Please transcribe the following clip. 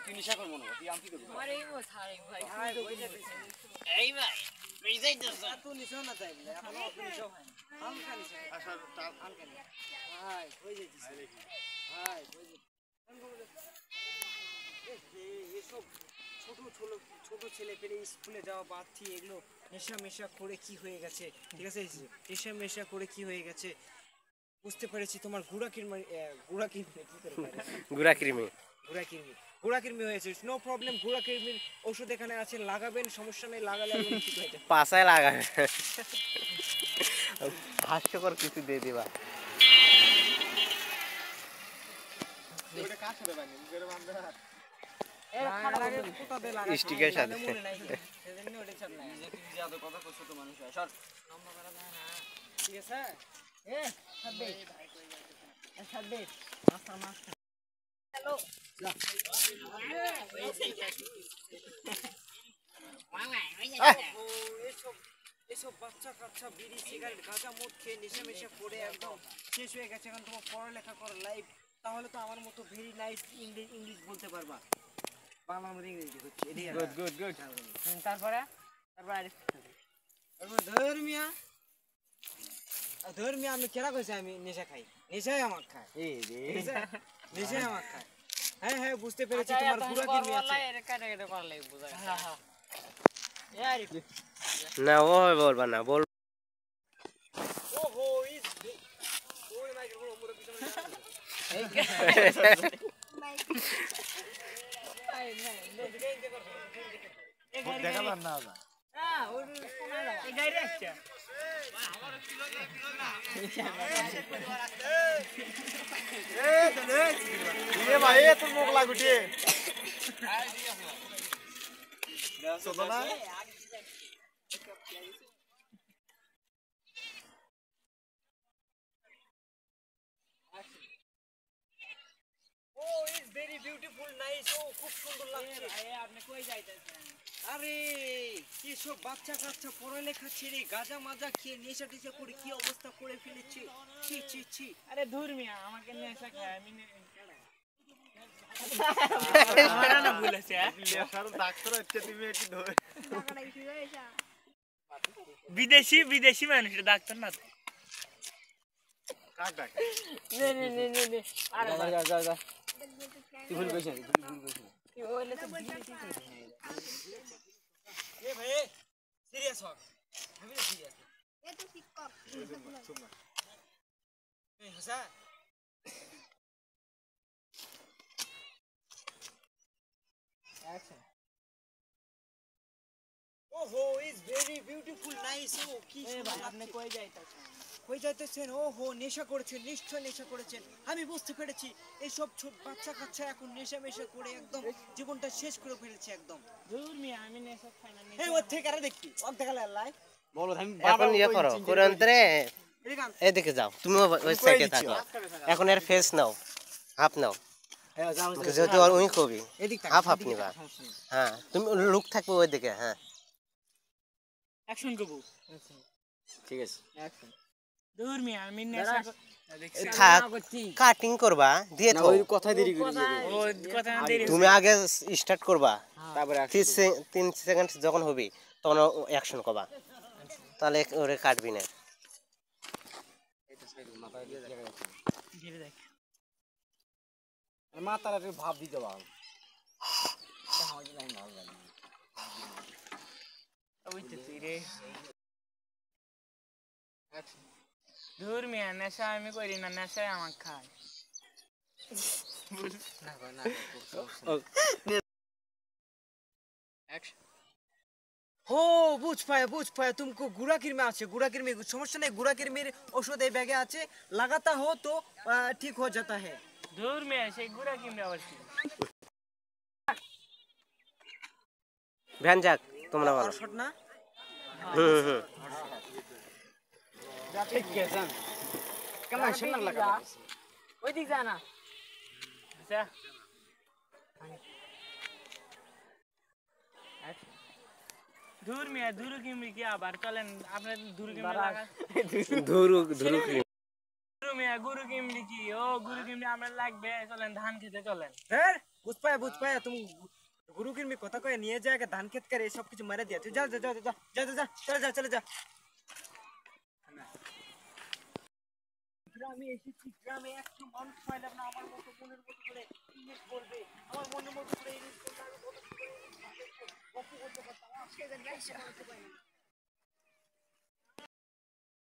তুই নিশা কর মনে তুই আমি কি করবি আরে ও ছাড়ে ভাই এই ভাই মিজাই দছ তুই নিশা না যাই বলে এখন তুই নিশা হয় হালকা নিশা আসার তাল হালকা নিশা ভাই কই যাইছিস ভাই কই এসব ছোট ছেলে পেলে স্কুলে যাওয়া বাচ্চি এগুলো নেশা করে কি হয়ে গেছে ঠিক আছে নেশা করে কি হয়ে গেছে বুঝতে পেরেছি তোমার গুড়াকির্মি হয়েছে নো প্রবলেম গুড়াকির্মির ওষুধ এখানে আছে লাগাবেন সমস্যা নেই লাগালে ঠিক হয়ে যাবে পাছায় লাগাবে হাস্যকর কিছু দিয়ে দিবা ওটা কাজ করে বানি নিজের বান্ধব স্টিকের সাথে সেজন্য ওটা চাপ নাই যে তুমি যা কথা কইছো তো মানুষ সর নম্বর করা যায় না ঠিক আছে ছাড়বে মাস্টার হ্যালো এসব বাচ্চা কাচ্চা বিড়ি সিগারেট গাঁজা মদ খেয়ে নেশা করে একদম শেষ হয়ে গেছে এখন তোমার পড়ালেখা করো লাইফ তাহলে তো আমার মতো ভেরি নাইস ইংলিশ বলতে পারবা বাংলা আমাদের ইংরেজি হচ্ছে গুড তারপরে ধর্মিয়া আমি কেরা কইছি আমি নেশা খাই নেশাই আমার খায় নেশাই আমার খায় হ্যাঁ বুঝতে পেরেছি তোমার পুরো কি আছে এটা করলে বুঝা না ও বলবা না বল ওহো ইজ ওই মাইক্রোফোন উপরে পিছনে দেখাবার না হ্যাঁ ওই শোনা যায় এই গাড়ি আসছে আমার কিলো না এ ভাই তোর মুখ লাগুটে সোদো না ও ইজ ভেরি বিউটিফুল নাইস ও খুব সুন্দর লাগছে ভাই আপনি কই যাইতেছেন আরে কি সব বাচ্চা কাচ্চা পড়ালেখা ছেড়ে গাঁজা মাজা খেয়ে নেশা টেশা করে কি অবস্থা করে ফেলেছে ছি আরে ধুর মিয়া আমাকে নেশা খায় আমি না বলেছে নেশার ডাক্তার হচ্ছে তুমি একটু ধরে বিদেশি মানুষ ডাক্তার না কাক ডাক্তার নে আরে যা তুই ভুল কইছিস কি হইলে তো এ ভাই সিরিয়াস হ আমি না সিরিয়াস এ তো শিক্ষক এই হাসা অ্যাকশন ওহো ইজ ভেরি বিউটিফুল নাইস ও কি ভাই আপনি কই যাইতেছেন ওহো নেশা করেছেন নিশ্চয় নেশা করেছেন আমি বুঝতে পেরেছি এই সব বাচ্চা কাচ্চা এখন নেশা করে একদম জীবনটা শেষ করে ফেলেছে একদম দূর মিয়া আমি নেশা খাই না এই ওর থেকে আরে দেখি ওর দেখালে আল্লাহ বলো আমি এখন ইয়া করো কোরআনতে এই দিকে যাও তুমি ওই সাইডে থাকো এখন এর ফেস নাও হাফ নাও যেহেতু আর উনি কবি হাফ নিবা হ্যাঁ তুমি লুক থাকবে ওই দিকে হ্যাঁ অ্যাকশন করব ঠিক আছে অ্যাকশন দূর মিয়া আমি নেশা কাটিং করবা দিয়ে তো ওই কথা দেরি করে ও কথা না দেরি তুমি আগে স্টার্ট করবা তারপরে 3 সেকেন্ড যখন হবে তখন অ্যাকশন করবা তাহলে ওরে কাটবি না এটা সাইড মাথা দিয়ে ধীরে দেখ মাথার একটু ভাব দিতে পারো দেখা হয় লাইন ভালো লাগে ওই তো রে দূর মিয়া নেশা আমি করি না নেশায় আমাকে খায় না हो बुझ पाया तुमको गुड़ाकिर में आछे गुड़ाकिर में समस्या नहीं गुड़ाकिर में औषध बैगे आछे लगाता हो तो ठीक हो जाता है दूर में ऐसे गुड़ाकिर में अवश्य ভ্যান যাক তোমরা বলো শট না ঠিক গেছেন কেমন সুন্দর লাগা ওই দিক যা না আচ্ছা दूर में दूर की क्या बार चलें आपने दूर की में लगा धुरु মিয়া গুরু কিমনি কি ও গুরু কিমনি আমরা লাগবে চলেন ধান খেতে চলেন হ্যাঁ বুঝ পায়া তুমি গুরু কিরমি কথা কয়ে নিয়ে যায় ধান ক্ষেত করে সব কিছু মেরে দিয়া তুই যা যা যা যা যা যা চলে যা গ্রামে এসেছি গ্রামে একটু মানুষ পাইলাম না আমার মতো মনের মতো করে ইংলিশ বলবে আমার মনের মতো করে ইংলিশ বলবে আমি কত করে ইংলিশ গল্প করতে পারতাম আজকে